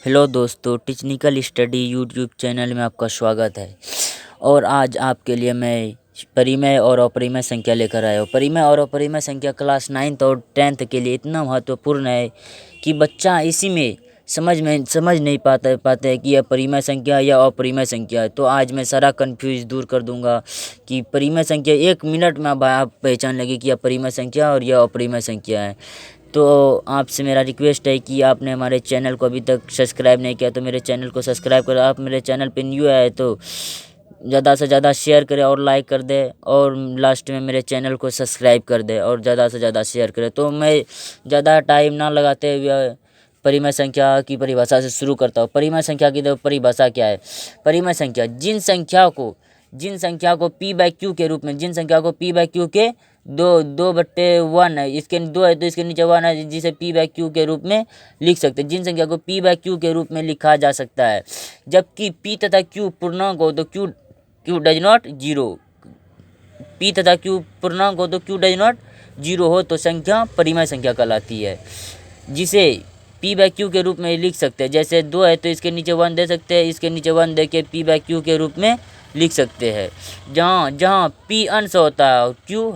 Hello दोस्तों, technical study YouTube channel में आपका स्वागत है। और आज आपके लिए मैं परिमेय और अपरिमेय संख्या लेकर आया हूँ। परिमेय और अपरिमेय संख्या क्लास 9th और 10th के लिए इतना महत्वपूर्ण है कि बच्चा इसी में समझ नहीं पाते हैं कि यह परिमेय संख्या या अपरिमेय संख्या है। तो आज मैं सारा कन्फ्यूज दूर कर दूंगा कि परिमेय संख्या 1 मिनट में आप पहचान लगे कि यह परिमेय संख्या और यह अपरिमेय संख्या है। तो आपसे मेरा रिक्वेस्ट है कि आपने हमारे चैनल को अभी तक सब्सक्राइब नहीं किया तो मेरे चैनल को सब्सक्राइब करें। आप मेरे चैनल पे न्यू आए तो ज़्यादा से ज़्यादा शेयर करें और लाइक कर दें, और लास्ट में मेरे चैनल को सब्सक्राइब कर दें और ज़्यादा से ज़्यादा शेयर करें। तो मैं ज़्यादा टाइम ना लगाते हुए परिमेय संख्या की परिभाषा से शुरू करता हूँ। परिमेय संख्या की तो परिभाषा क्या है? परिमेय संख्या जिन संख्या को p बाई क्यू के रूप में, जिन संख्या को p बाई क्यू के 2/1 है, इसके 2 है तो इसके नीचे 1 है, जिसे p बाई क्यू के रूप में लिख सकते हैं। जिन संख्या को p बाई क्यू के रूप में लिखा जा सकता है, जबकि p तथा q पूर्णांक हो तो q does not zero, p तथा q पूर्णांक हो तो q डज नॉट जीरो हो तो संख्या परिमेय संख्या कहलाती है, जिसे p बाई क्यू के रूप में लिख सकते हैं। जैसे 2 है तो इसके नीचे 1 दे सकते हैं, इसके नीचे 1 दे के p बाई क्यू के रूप में लिख सकते हैं। जहाँ p अंश होता है और q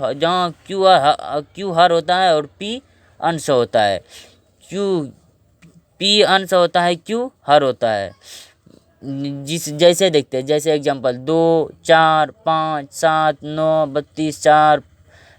हर होता है और p अंश होता है, p अंश होता है, q हर होता है। जैसे देखते हैं, जैसे एग्जांपल 2, 4, 5, 7, 9, 32, 4,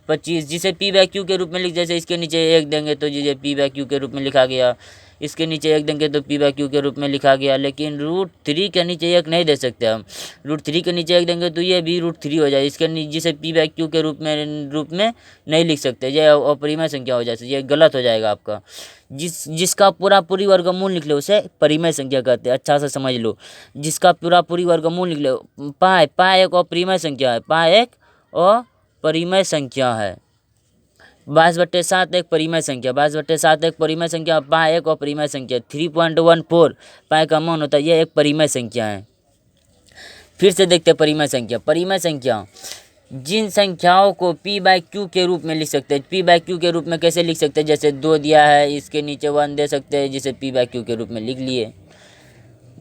25, जिसे p बाई क्यू के रूप में लिख, जैसे इसके नीचे 1 देंगे तो जिसे p बाई क्यू के रूप में लिखा गया, इसके नीचे 1 देंगे तो p बाई क्यू के रूप में लिखा गया। लेकिन √3 के नीचे 1 नहीं दे सकते हम। √3 के नीचे 1 देंगे तो ये भी √3 हो जाए, इसके जिसे p बाई क्यू के रूप में नहीं लिख सकते, यह अपरिमेय संख्या हो जाए, ये गलत हो जाएगा आपका। जिसका पूरी वर्गमूल निकले उसे परिमेय संख्या कहते हैं। अच्छा से समझ लो, जिसका पूरी वर्गमूल निकले, पाई एक अपरिमेय संख्या है, पाई एक अपरिमेय संख्या है। 22/7 एक परिमेय संख्या, 22/7 एक परिमेय संख्या, पाई एक अपरिमेय संख्या, 3.14 पाई का मान होता है, यह एक परिमेय संख्या है। फिर से देखते हैं परिमेय संख्या जिन संख्याओं को p बाई क्यू के रूप में लिख सकते हैं। p बाई क्यू के रूप में कैसे लिख सकते हैं? जैसे 2 दिया है, इसके नीचे 1 दे सकते हैं, जिसे p बाई क्यू के रूप में लिख लिए।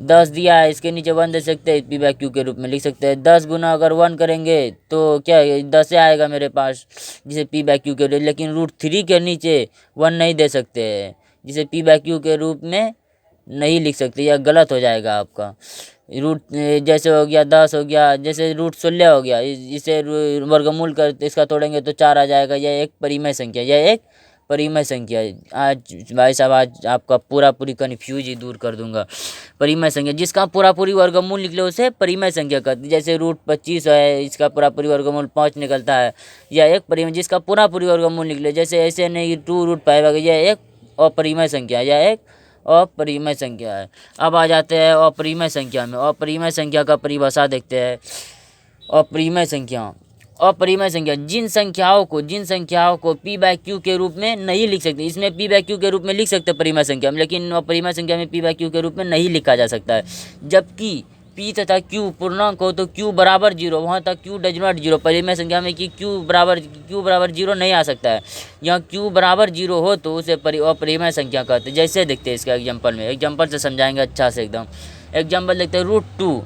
10 दिया है, इसके नीचे 1 दे सकते हैं, p बाई क्यू के रूप में लिख सकते हैं। 10 गुना अगर 1 करेंगे तो क्या 10 आएगा मेरे पास, जिसे p बाई क्यू के रूप, लेकिन √3 के नीचे 1 नहीं दे सकते हैं, जिसे p बाई क्यू के रूप में नहीं लिख सकते, यह गलत हो जाएगा आपका। जैसे हो गया 10 हो गया, जैसे √16 हो गया, इसे वर्गमूल कर इसका तोड़ेंगे तो 4 आ जाएगा, यह एक परिमेय संख्या है। आज भाई साहब, आज आपका पूरी कन्फ्यूज ही दूर कर दूंगा। परिमेय संख्या जिसका पूरी वर्गमूल निकले उसे परिमेय संख्या कहते हैं। जैसे √25 है, इसका पूरी वर्गमूल 5 निकलता है, यह एक परिमेय। जिसका पूरी वर्गमूल निकले, जैसे ऐसे नहीं 2√5 आ गया, यह एक अपरिमेय संख्या, यह एक अपरिमेय संख्या है। अब आ जाते हैं अपरिमेय संख्या में। अपरिमेय संख्या का परिभाषा देखते हैं। अपरिमेय संख्या जिन संख्याओं को p बाई क्यू के रूप में नहीं लिख सकते। इसमें p बाई क्यू के रूप में लिख सकते परिमेय संख्या में, लेकिन अपरिमेय संख्या में p बाई क्यू के रूप में नहीं लिखा जा सकता है। जबकि p तथा q पूर्णांक हो तो q बराबर 0, वहाँ तक q डज नॉट जीरो। परिमेय संख्या में कि q बराबर 0 नहीं आ सकता है। यहाँ q बराबर 0 हो तो उसे अपरिमेय संख्या कहते हैं। जैसे देखते हैं इसका एग्जाम्पल से समझाएंगे अच्छा से एकदम। एग्जाम्पल देखते हैं, √2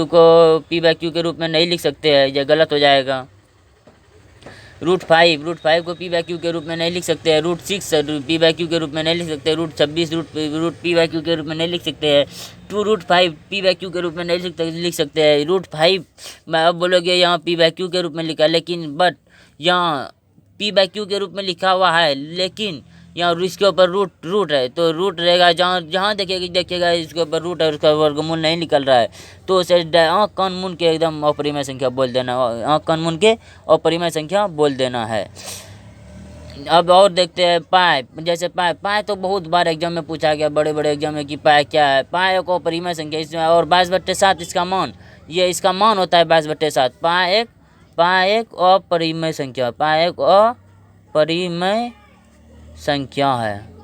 को p बाई क्यू के रूप में नहीं लिख सकते हैं, यह गलत हो जाएगा। √5 को p बाई क्यू के रूप में नहीं लिख सकते हैं। √6 p बाई क्यू के रूप में नहीं लिख सकते। √26 p बाई क्यू के रूप में नहीं लिख सकते हैं। 2√5 p बाई क्यू के रूप में नहीं लिख सकते हैं। √5 मैं अब बोलोगे यहाँ p बाई क्यू के रूप में लिखा है, लेकिन बट यहाँ p बाई क्यू के रूप में लिखा हुआ है, लेकिन यहाँ इसके ऊपर रूट है, तो रूट रहेगा। जहाँ देखिएगा इसके ऊपर रूट है, उसका वर्गमूल नहीं निकल रहा है, तो उसे आँख कान मूंद के एकदम अपरिमेय संख्या बोल देना, आँख कान मूंद के अपरिमेय संख्या बोल देना है। अब और देखते हैं पाई। जैसे पाई तो बहुत बार एग्जाम में पूछा गया, बड़े एग्जाम में, कि पाई क्या है। पाई एक अपरिमेय संख्या इसमें, और 22/7 इसका मान, ये इसका मान होता है 22/7। पाई एक अपरिमेय संख्या है।